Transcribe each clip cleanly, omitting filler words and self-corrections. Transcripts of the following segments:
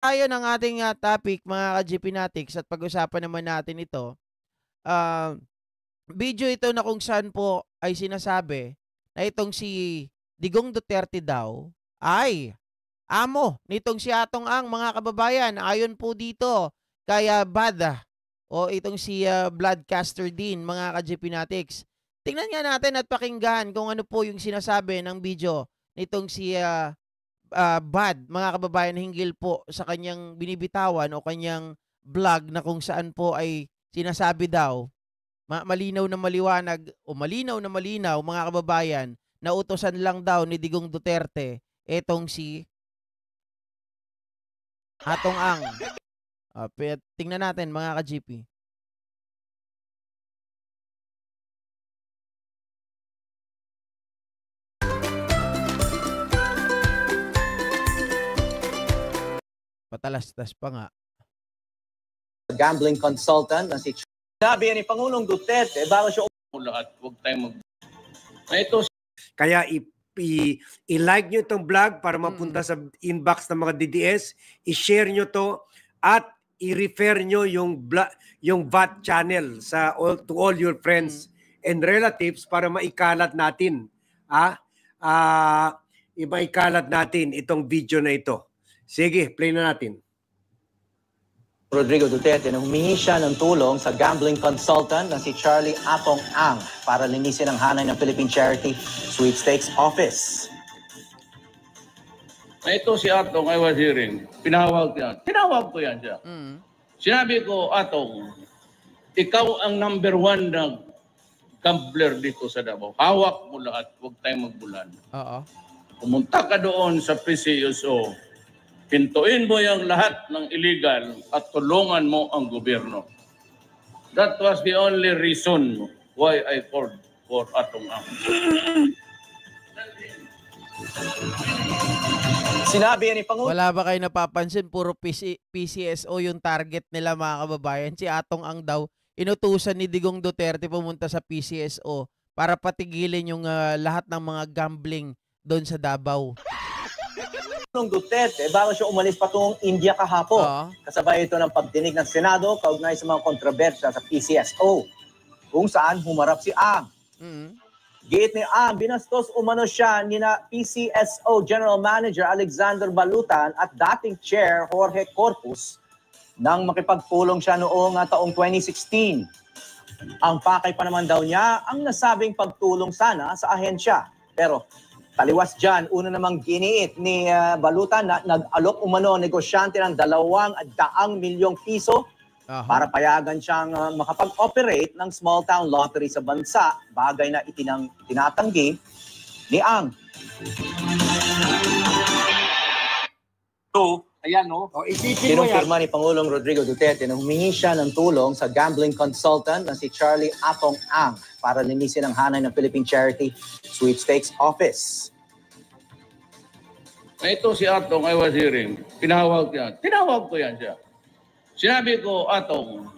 Tayo ng ating topic mga ka-GP Natics at pag-usapan naman natin ito. Ah, Video ito na kung saan po ay sinasabi na itong si Digong Duterte daw ay amo nitong si Atong Ang, mga kababayan. Ayon po dito kay Bada o itong si Bloodcaster din, mga ka-GP Natics. Tingnan nga natin at pakinggan kung ano po yung sinasabi ng video nitong si Bad, mga kababayan, hinggil po sa kanyang binibitawan o kanyang vlog na kung saan po ay sinasabi daw malinaw na maliwanag o malinaw na malinaw, mga kababayan, na utosan lang daw ni Digong Duterte etong si Atong Ang. Tingnan natin mga ka-GP. Patalastas pa nga. Gambling consultant na si Sabi ni Pangulong Duterte, bago siya lahat, huwag tayong ito. Kaya i-like nyo itong vlog para mapunta sa inbox ng mga DDS, i-share nyo to at i-refer nyo yung VAT channel to all your friends and relatives para maikalat natin. Maikalat natin itong video na ito. Sige, play na natin. Rodrigo Duterte na humingi siya ng tulong sa gambling consultant na si Charlie Atong Ang para linisin ang hanay ng Philippine Charity Sweepstakes Office. Ito si Atong, I was hearing, pinawag ko yan siya. Sinabi ko, Atong, ikaw ang number 1 na gambler dito sa Davao. Hawak mo lahat, huwag tayong magbulan. Pumunta ka doon sa PCSO, pintuin mo yung lahat ng illegal at tulungan mo ang gobyerno. That was the only reason why I called for Atong Ang. Sinabi ni Pangulo. Wala ba kayo napapansin? Puro PCSO yung target nila, mga kababayan. Si Atong Ang daw, inutusan ni Digong Duterte pumunta sa PCSO para patigilin yung lahat ng mga gambling doon sa Davao. Duterte, bago siya umalis patungong India kahapon. Kasabay ito ng pagdinig ng Senado kaugnay sa mga kontrobersya sa PCSO, kung saan humarap si Ang. Giit ni Ang, binastos umano siya ni na PCSO General Manager Alexander Balutan at dating Chair Jorge Corpus nang makipagpulong siya noong taong 2016. Ang pakay pa naman daw niya ang nasabing pagtulong sana sa ahensya. Pero taliwas dyan, una namang giniit ni Balutan na nag-alok umano negosyante ng 200 milyong piso para payagan siyang makapag-operate ng small town lottery sa bansa, bagay na tinatanggi ni Ang. So, ayan no. Kinumpirma ni Pangulong Rodrigo Duterte na humingi siya ng tulong sa gambling consultant na si Charlie Atong Ang para linisin ang hanay ng Philippine Charity Sweepstakes Office. Ito si Atong, I was hearing, pinawag ko yan siya. Sinabi ko, Atong,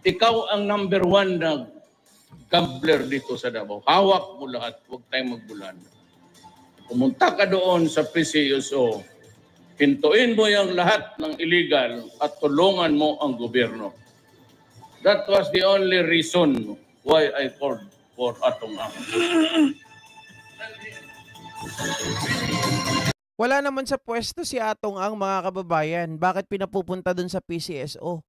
ikaw ang number 1 na gambler dito sa Davao. Hawak mo lahat, huwag tayong magbulan. Pumunta ka doon sa PCSO, pintuin mo yung lahat ng illegal at tulungan mo ang gobyerno. That was the only reason why I called for Atong Ang. Wala naman sa pwesto si Atong Ang, mga kababayan. Bakit pinapupunta dun sa PCSO?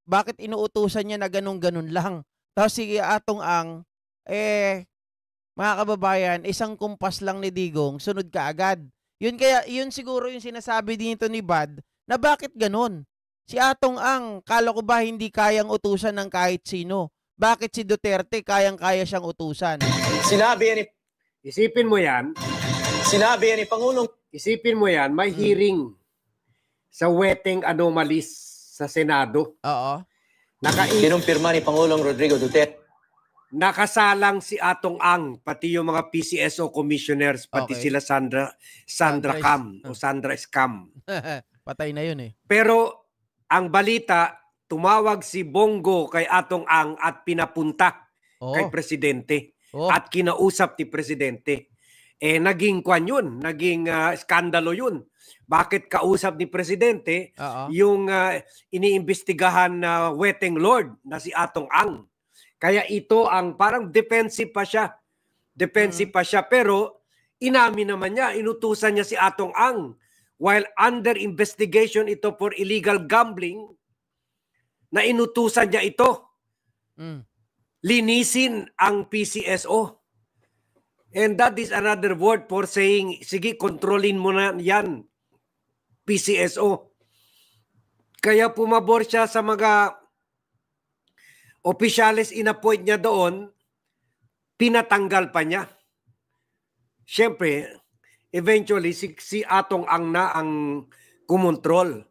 Bakit inuutusan niya na ganun-ganun lang? Tapos si Atong Ang, mga kababayan, isang kumpas lang ni Digong, sunod ka agad. Yun siguro yung sinasabi dito ni Bad, na bakit ganun? Si Atong Ang, kala ko ba hindi kayang utusan ng kahit sino? Bakit si Duterte kayang-kaya siyang utusan? Isipin mo yan. Sinabi ni Pangulong. Isipin mo yan, may hearing sa weteng anomalies sa Senado. Kinumpirma ni Pangulong Rodrigo Duterte. Nakasalang si Atong Ang, pati yung mga PCSO commissioners, pati sila Sandra Cam o Sandra Scam. Patay na yun eh. Pero ang balita, tumawag si Bongo kay Atong Ang at pinapunta kay Presidente at kinausap ni Presidente. naging kwan yun, naging skandalo yun. Bakit kausap ni Presidente yung iniimbestigahan na weteng lord na si Atong Ang? Kaya ito ang parang defensive pa siya. Defensive pa siya, pero inamin naman niya, inutusan niya si Atong Ang while under investigation ito for illegal gambling, na inutusan niya ito. Linisin ang PCSO. And that is another word for saying, sige, kontrolin mo na yan, PCSO. Kaya pumabor siya sa mga opisyales inappoint niya doon, pinatanggal pa niya. Siyempre, eventually, si Atong Ang na ang kumontrol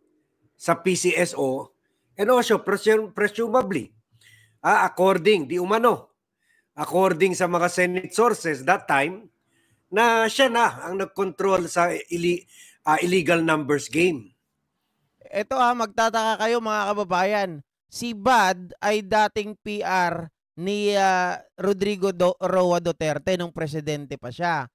sa PCSO, and also presumably, according sa mga Senate sources that time, na siya na ang nag-control sa illegal numbers game. Ito magtataka kayo mga kababayan. Si Bad ay dating PR ni Rodrigo Roa Duterte nung presidente pa siya.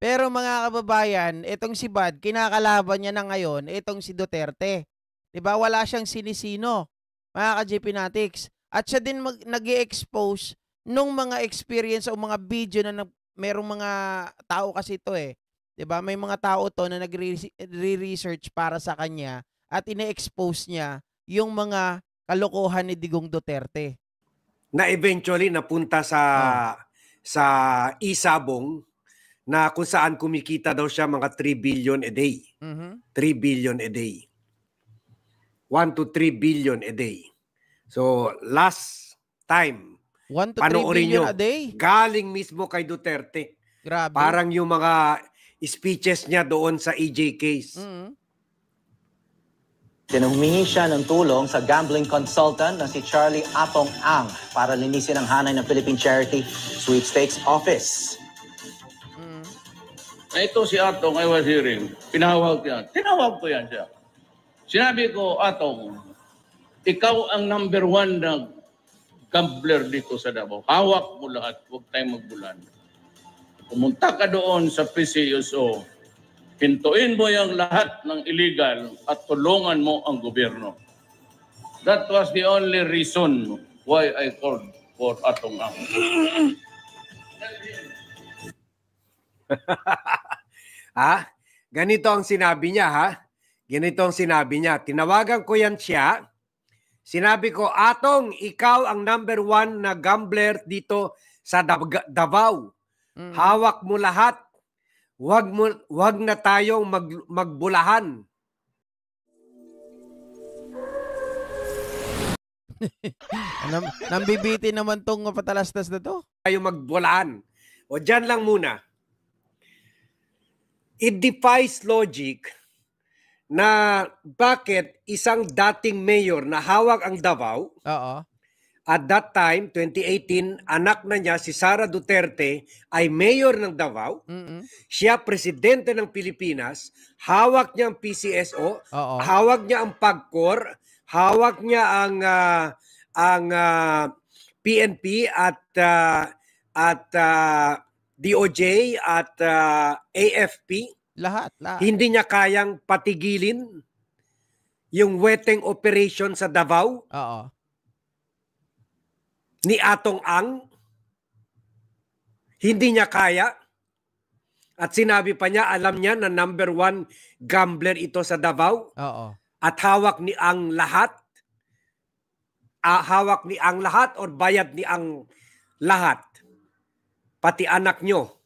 Pero mga kababayan, itong si Bad, kinakalaban niya na ngayon itong si Duterte. 'Di ba? Wala siyang sinisino, mga ka-GP Natics. At siya din nag-i-expose nung mga experience o mga video na merong mga tao kasi ito 'Di ba? May mga tao to na nagre-research para sa kanya at ine-expose niya yung mga kalokohan ni Digong Duterte. Na eventually napunta sa Isabong, na kung saan kumikita daw siya mga 3 billion a day. 3 billion a day. 1 to 3 billion a day. So, last time, 1 to 3 billion a day? Galing mismo kay Duterte. Grabe. Parang yung mga speeches niya doon sa EJ case. Humingi siya ng tulong sa gambling consultant na si Charlie Atong Ang para linisin ang hanay ng Philippine Charity Sweepstakes Office. Ito si Atong, I was hearing, pinahawag yan. Tinawag ko yan siya. Sinabi ko, Atong, ikaw ang number 1 na gambler dito sa Davao. Hawak mo lahat, huwag tayong magbulan. Pumunta ka doon sa PCSO, pintuin mo yung lahat ng illegal at tulungan mo ang gobyerno. That was the only reason why I called for Atong Ang. Ganito ang sinabi niya, Ganito ang sinabi niya. Tinawagan ko yan siya. Sinabi ko, Atong, ikaw ang number 1 na gambler dito sa Davao. Hawak mo lahat. Wag na tayong magbulahan. Nambibiti naman tong patalastas na to. Tayo magbulahan. O dyan lang muna. It defies logic na bakit isang dating mayor na hawak ang Davao, at that time, 2018, anak na niya si Sara Duterte ay mayor ng Davao, siya presidente ng Pilipinas, hawak niya ang PCSO, hawak niya ang PAGCOR, hawak niya ang PNP at DOJ at AFP. Lahat. Hindi niya kayang patigilin yung weteng operation sa Davao. Ni Atong Ang. Hindi niya kaya. At sinabi pa niya, alam niya na number 1 gambler ito sa Davao. At hawak ni Ang lahat. Hawak ni Ang lahat or bayad ni Ang lahat. Pati anak nyo.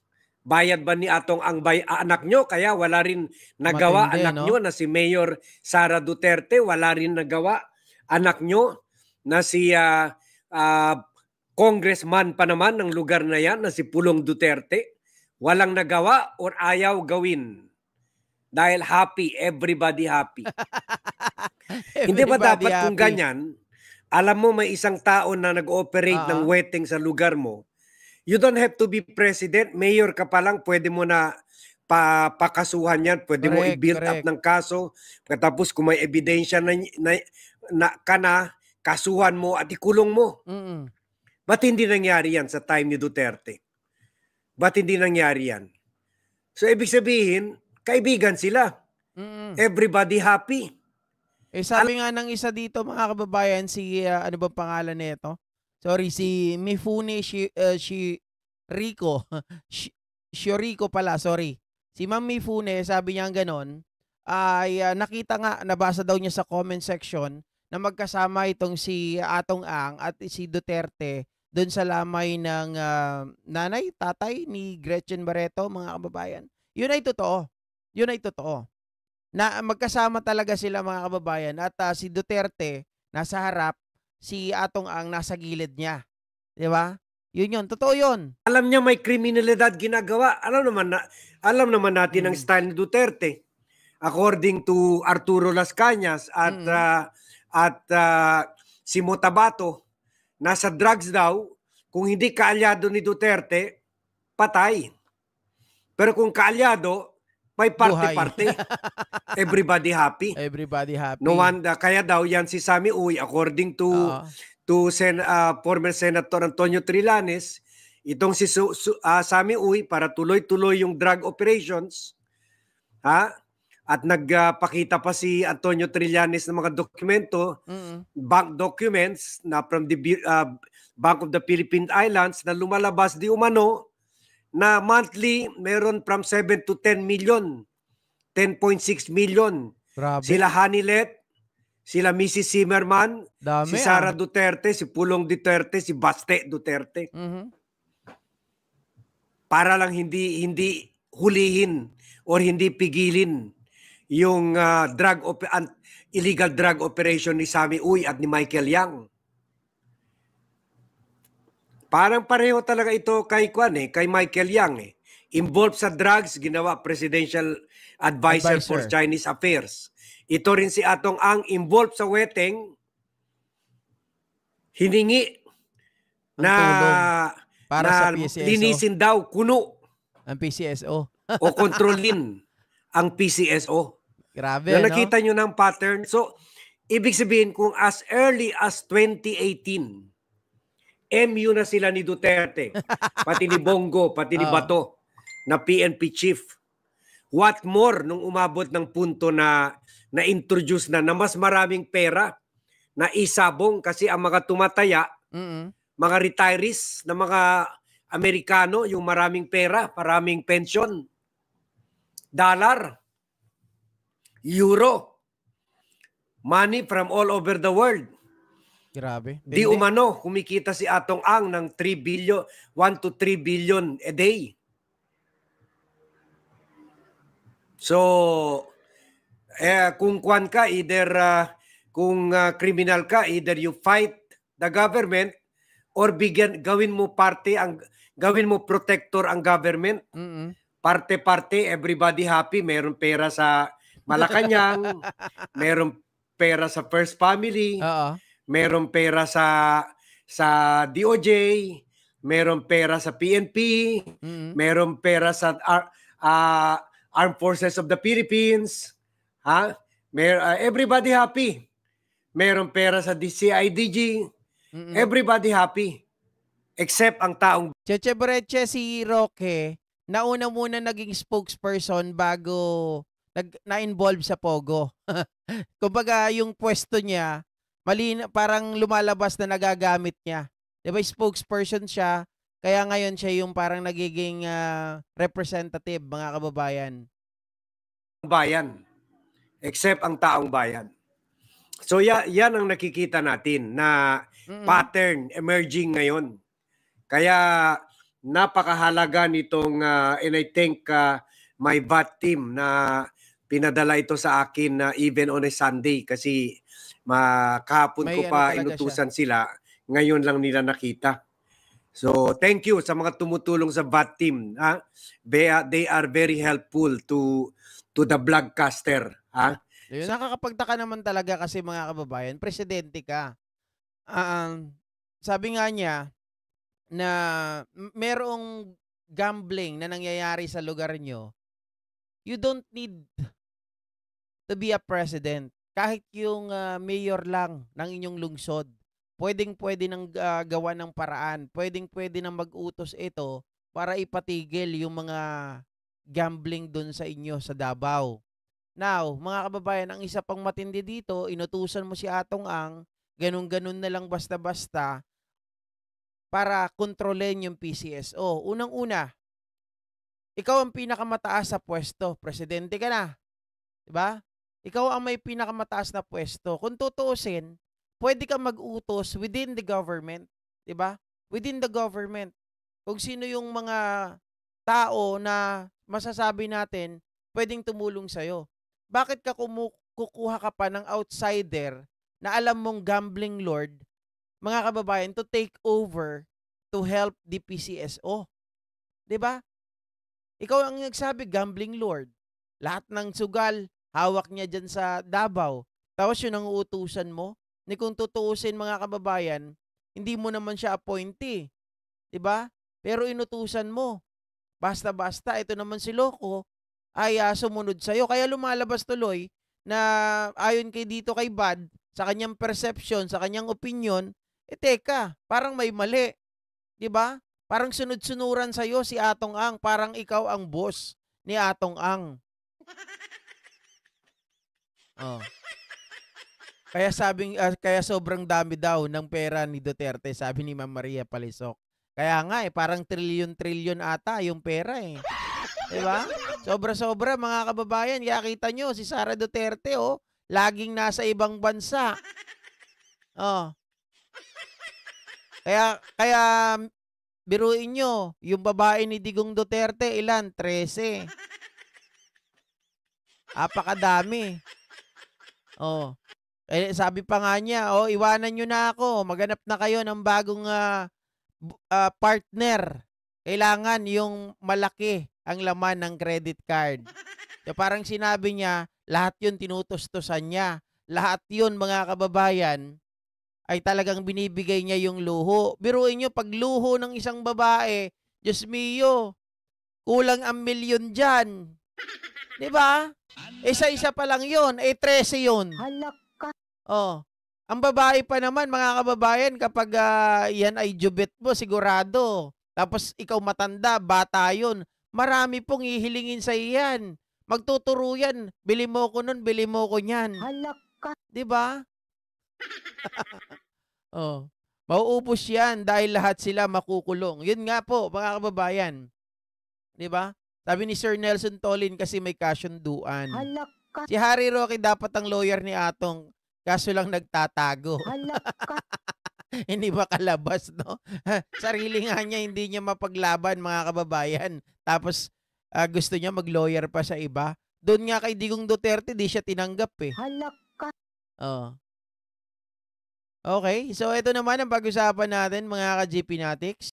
Bayad ba ni Atong Ang anak nyo? Kaya wala rin nagawa. Matindi, anak nyo na si Mayor Sara Duterte. Wala rin nagawa. Anak nyo na si congressman pa naman ng lugar na yan na si Pulong Duterte. Walang nagawa or ayaw gawin. Dahil happy. Everybody happy. Hindi ba dapat happy? Kung ganyan, alam mo may isang tao na nag-operate ng weteng sa lugar mo, you don't have to be president, mayor ka pa lang, pwede mo na pakasuhan yan, pwede mo i-build up ng kaso, tapos kung may ebidensya na kasuhan mo at ikulong mo. Ba't hindi nangyari yan sa time ni Duterte? Ba't hindi nangyari yan? So ibig sabihin, kaibigan sila. Everybody happy. Sabi nga ng isa dito mga kababayan, si ano bang pangalan nito? Sorry, si Mifune Rico. Shioriko pala, sorry. Si Ma'am Mifune, sabi niya ganon, ay nakita nga, nabasa daw niya sa comment section na magkasama itong si Atong Ang at si Duterte doon sa lamay ng tatay ni Gretchen Barreto, mga kababayan. Yun ay totoo. Yun ay totoo. Na magkasama talaga sila mga kababayan at si Duterte nasa harap, si Atong Ang nasa gilid niya. 'Di ba? Yun, totoo yun. Alam niya may kriminalidad ginagawa. Alam naman natin ang style ni Duterte. According to Arturo Las Cañas at si Motabato, nasa drugs daw, kung hindi kaalyado ni Duterte, patay. Pero kung kaalyado, may parte-parte. Everybody happy. Everybody happy. No wonder, kaya daw yan si Sammy Uy, according to former Senator Antonio Trillanes, itong si Sammy Uy, para tuloy-tuloy yung drug operations, at nagpakita pa si Antonio Trillanes ng mga dokumento, bank documents na from the Bank of the Philippine Islands na lumalabas di umano na monthly meron from 7 to 10 million, 10.6 million. Grabe. Sila Hanilet, sila Mrs. Zimmerman, Dami, si Sara Duterte, si Pulong Duterte, si Baste Duterte. Para lang hindi hulihin or hindi pigilin yung illegal drug operation ni Sammy Uy at ni Michael Yang. Parang pareho talaga ito kay Michael Yang. Involved sa drugs, ginawa presidential advisor for Chinese affairs. Ito rin si Atong Ang, involved sa wedding, hiningi na para sa PCSO. Linisin daw, kuno ang PCSO. o kontrolin ang PCSO. Grabe, na nakita nyo ng pattern. So, ibig sabihin kung as early as 2018, MU na sila ni Duterte, pati ni Bongo, pati ni Bato, na PNP chief. What more nung umabot ng punto na na-introduce na mas maraming pera na isabong kasi ang mga tumataya, mga retirees na mga Amerikano, yung maraming pera, maraming pension, dollar, euro, money from all over the world. Grabe. Di umano, kumikita si Atong Ang ng 1 to 3 billion a day. So, kung kwan ka, kung criminal ka, either you fight the government or gawin mo protector ang government. Parte-parte, everybody happy. Meron pera sa Malacanang, meron pera sa First Family, meron pera sa DOJ, meron pera sa PNP, meron pera sa Armed Forces of the Philippines, everybody happy. Meron pera sa DCIDG, everybody happy. Except ang taong Cheche Breche, si Roque, nauna muna naging spokesperson bago na-involve sa Pogo. Kumbaga yung pwesto niya, parang lumalabas na nagagamit niya. Diba, spokesperson siya, kaya ngayon siya yung parang nagiging representative, mga kababayan. Bayan. Except ang taong bayan. So yan ang nakikita natin na pattern emerging ngayon. Kaya napakahalaga nitong and I think my VAT team na pinadala ito sa akin na even on a Sunday kasi kahapon ko pa inutusan sila, ngayon lang nila nakita. So thank you sa mga tumutulong sa VAT team. They are very helpful to the vlogcaster. Nakakapagtaka naman talaga kasi, mga kababayan, presidente ka. Sabi nga niya na merong gambling na nangyayari sa lugar nyo, you don't need to be a president. Kahit yung mayor lang ng inyong lungsod, pwedeng-pwede nang gawa ng paraan. Pwedeng-pwede nang mag-utos ito para ipatigil yung mga gambling dun sa inyo sa Davao. Now, mga kababayan, ang isa pang matindi dito, inutusan mo si Atong Ang, ganun-ganun na lang basta-basta para kontrolin yung PCSO. Unang-una, ikaw ang pinakamataas sa pwesto. Presidente ka na. Diba? Ikaw ang may pinakamataas na pwesto. Kung tutuusin, pwede ka mag-utos within the government. Diba? Within the government. Kung sino yung mga tao na masasabi natin, pwedeng tumulong sa'yo. Bakit ka kukuha ka pa ng outsider na alam mong gambling lord, mga kababayan, to take over to help the PCSO? Diba? Ikaw ang nagsabi, gambling lord. Lahat ng sugal, hawak niya dyan sa Davao. Tapos yun ang uutusan mo. Ni kung tutuusin, mga kababayan, hindi mo naman siya appointee. Diba? Pero inutusan mo. Basta-basta, ito naman si Loco ay sumunod sa'yo. Kaya lumalabas tuloy na ayon kay dito kay Bad, sa kanyang perception, sa kanyang opinion, teka, parang may mali. Diba? Parang sunod-sunuran sa'yo si Atong Ang. Parang ikaw ang boss ni Atong Ang. Oh. Kaya sobrang dami daw ng pera ni Duterte, sabi ni Ma'am Maria Palisok. Kaya nga parang trilyon-trilyon ata yung pera eh. 'Di ba? Sobra-sobra, mga kababayan. Kaya kita nyo si Sara Duterte laging nasa ibang bansa. Oh. Kaya biruin nyo, yung babae ni Digong Duterte, ilan? 13. Apakadami. Oh. Sabi pa nga niya, iwanan nyo na ako. Maghanap na kayo ng bagong partner. Kailangan yung malaki ang laman ng credit card. So, parang sinabi niya, lahat yun tinutustusan niya. Lahat yun, mga kababayan, ay talagang binibigay niya yung luho. Biruin nyo, pag luho ng isang babae, Diyos mio, kulang ang milyon dyan. Diba? Isa-isa pa lang yun. 13 yun. Oh. Ang babae pa naman, mga kababayan, kapag yan ay jubet mo, sigurado. Tapos ikaw matanda, bata yun. Marami pong hihilingin sa iyan. Magtuturo yan. Bili mo ko nun, bili mo ko niyan. Diba? Oh. Mauubos yan dahil lahat sila makukulong. Yun nga po, mga kababayan. Diba? Sabi ni Sir Nelson Tolin kasi may kasunduan. Si Harry Roque dapat ang lawyer ni Atong. Kaso lang nagtatago. Hindi makalabas, no? Sarili nga niya, hindi niya mapaglaban, mga kababayan. Tapos, gusto niya mag-lawyer pa sa iba. Doon nga kay Digong Duterte, di siya tinanggap eh. Oh. Okay, so ito naman ang pag-usapan natin, mga ka-GP Natics.